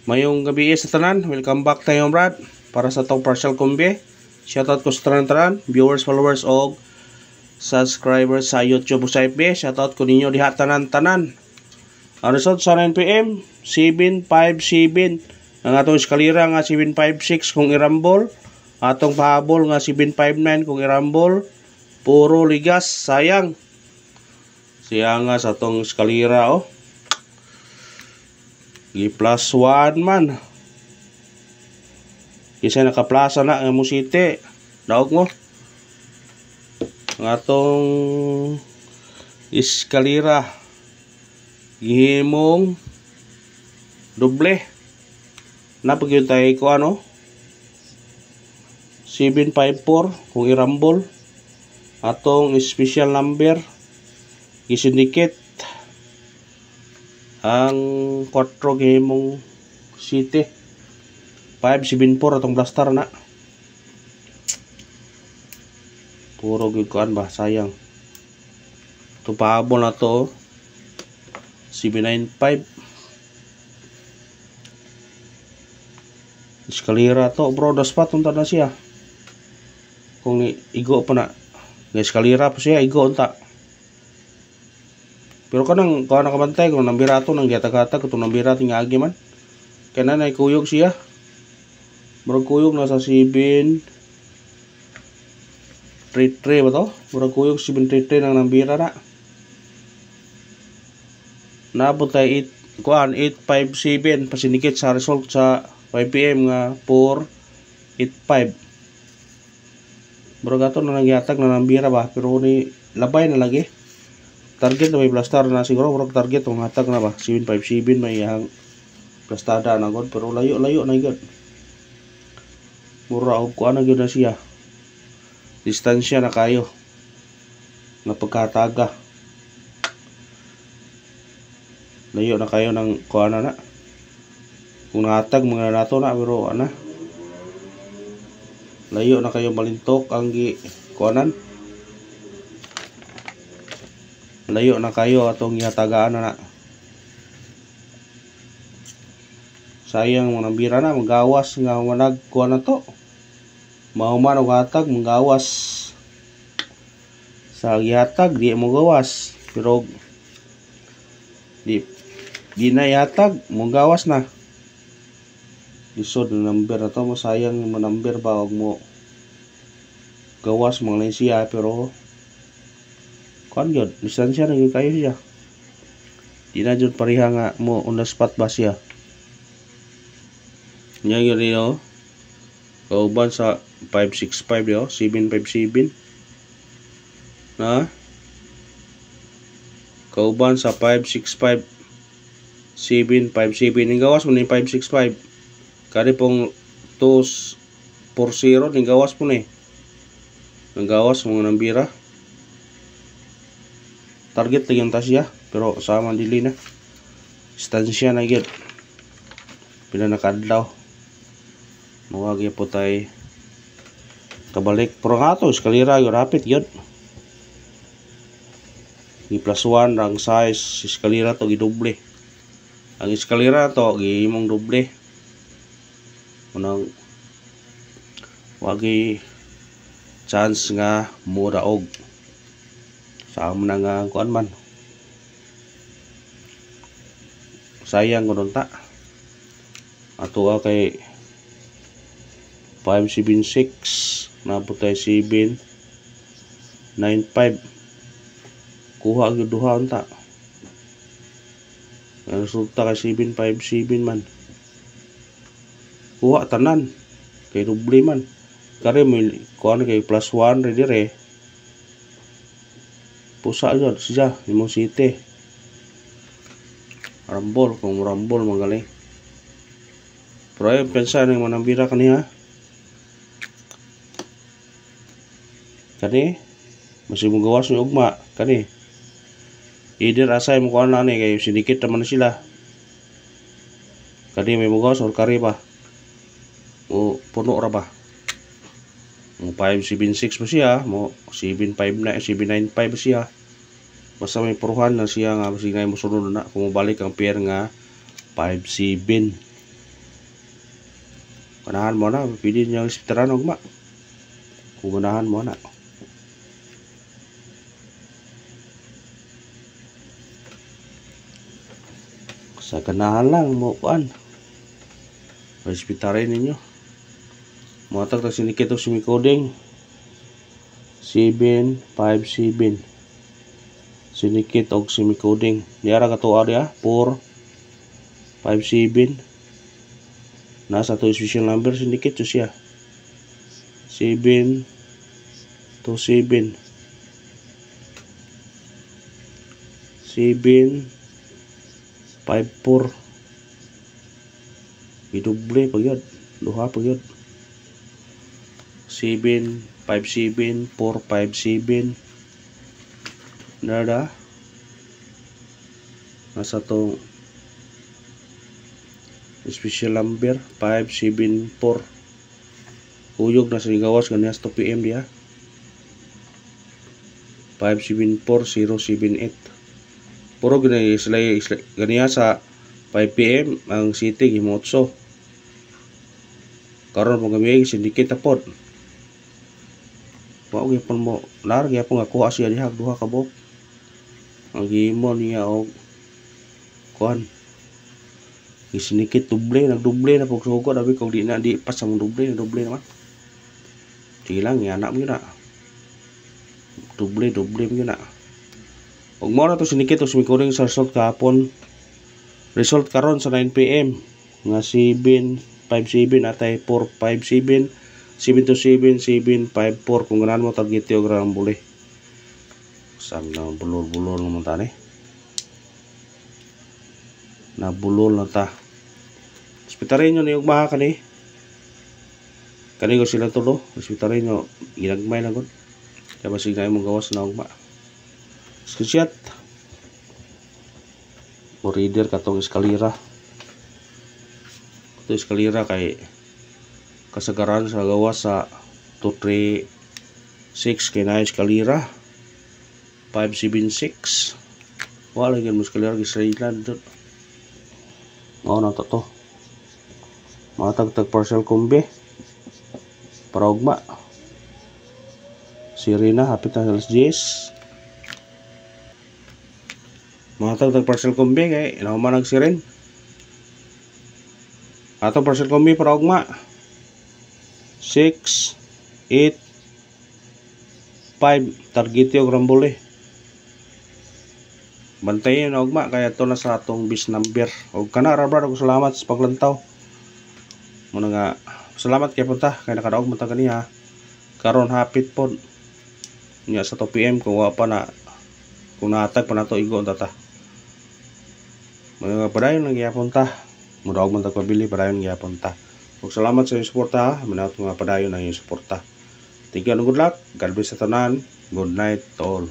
Mayong gabi sa tanan, welcome back tayo brad para sa tong partial kombi. Shoutout ko sa tanan, viewers, followers og subscribers sa YouTube sa FB. Shoutout ko ninyo diha tanan. Ang result sa 9pm 757. Ang atong eskalera nga 756 kung irambol. Atong pahabol nga 759 kung irambol. Puro ligas, sayang. Siya nga sa atong eskalera oh. Plus 1 man. Kasi nakaplasa na ang musite. Daog mo. Ang atong eskalera gihimong doble. Napagyud tayo ko ano 754 kung irambol. Atong special number gisindikit ang 4 gihimong city 574 atong blaster na. Puro gyud kuan ba, sayang. Ito pahabol na to 795. Eskalera to bro, daspat unta na siya. Kung igo pa na eskalera pa siya, igo unta. Pero kanang kuha na kabantay kung nambirato nang giatag-atag kung nambirato nga agi man. Kaya na naikuyog siya. Murag kuyog na sa 733 ba to? Murag kuyog 733 nang nambira na. Naabot tayo 857 pasinikit sa result sa 5pm nga 485. Murag ato na nangyatag na nambira ba, pero ni labay na lagi. Target na may blaster na siguro, murag target kung hatag na ba 757 may yang blastada na god, pero layo na gud. Mura og kuan na gyud na siya. Distansya na kayo nga pagkataga. Layo na kayo ng kuan na. Kung nahatag mga nato na, pero ana layo na kayo malintok ang gi kuanan. Layo na kayo atong ihatagaan na. Sayang mga nambira na, magawas nga manag kuha na to. Mahuman og hatag, magawas. Sa gihatag, di mo gawas. Pero di na ihatag, mo gawas na. Lisod na number na to, masayang mo number ba og mo gawas mga lang siya, pero kuan gyud, listansya na gyud kayo siya. Di na jud pareha nga mo on the spot ba siya. Nya gyud yo. Kauban sa 565 yo, 757. Na? Kauban sa 565 757 ning gawas mo ni 565. Kani pong 240 ning gawas po ni. Ang gawas mga nambira. Target lagi yung tasya, pero sama dili na. Distansya na gyud. Pila nakadlaw. Mawagi po tayo kabalik. Pero nga to, eskalera yung rapid yun. Plus 1 ang size eskalera to gidoble. Ang eskalera to gihimong doble. Unang wagi chance nga mura og sa amo na nga kuan man. Sayang gud ta. Ato kay 576 na putay 795. Kuha gyud duha unta. Ang resulta kay 757 man. Kuha tanan kay doble man. Kare may kuan kay plus 1 ready re. Pusa yun siya, imong city. Rambol, kung rambol magaling. Pero ayun, pensa na yung manambira kaniha. Kani, masih mong gawas yung ugma. Kani, either asay mo kuhan na ni, kayo sinikit naman na sila. Kani, may mong gawas or kari pa. O puno ra ba. Mo 576 pa siya, mo 795 siya. Basta may puruhan na siya nga sige mo sunod na kung mabalik ang pair nga 57. Ganahan mo na, pwede niyo respetuhan ugma. Kung ganahan mo na. Sa ganahan lang mo kuan. Respetuhin ninyo. Matag ta sinikit og semi-coding. 757. Sinikit og semi-coding. Diara ka tuwa dia 457. Nasa to special number sinikit to siya. 727. 754. Idoble pa yun. Duha pa yun. 757 457. Nada. Nasa tong special number 574. Uyog na sa gawas ganyan 2 PM dia. 574078. Puro ganyan sa 5 PM ang city gimotso. Karon mo gamiay syndicate pod. Wa gyapon mo lar gyapon nga kuha siya diha duha ka buok. Ang gimo niya og kuan. Syndicate doble nagdoble na pug sugod abi kung di na di pas sa doble naman. Sige lang anak mo na. Doble mo na. Ug mo na to syndicate og sumikuring sa result kahapon. Result karon sa 9 PM nga 757 atay 457 727 754 kung ganahan mo target yung grang buli. Saan na bulol-bulol naman tani. Nabulol na ta. Hospitarin nyo na yung maha kani. Kani ko sila tulo. Hospitarin nyo ginagmay na gud. Kaya basig na mong gawas na ugma. Screenshot. O reader katong eskalera. Ito eskalera kay kasagaran sa gawas sa 236 kay na eskalera 576. Wala gyud mo eskalera gisrailan dito. Mao na to. Matagtag partial kombi. Para ugma. Sirena hapit na alas 10. Matagtag partial kombi kay inahuman nagsiren. Ato partial kombi para ugma. 6 8 5 target yung rambole. Bantayin na ugma kaya to na sa atong bis number. Og kana ra brad, salamat sa paglantaw. Muna nga salamat kay punta kay nakadaog man ta kaniya. Karon hapit pod. Nya sa 2 PM kung wa pa na kung naatag pa nato igo ta. Mga padayon lang gyapon ta. Mudaog man ta pabili padayon gyapon ta. Ug salamat sa inyong suporta. Manat nga padayon ang inyong suporta. Thank you and good luck. God bless sa tanan. Good night to all.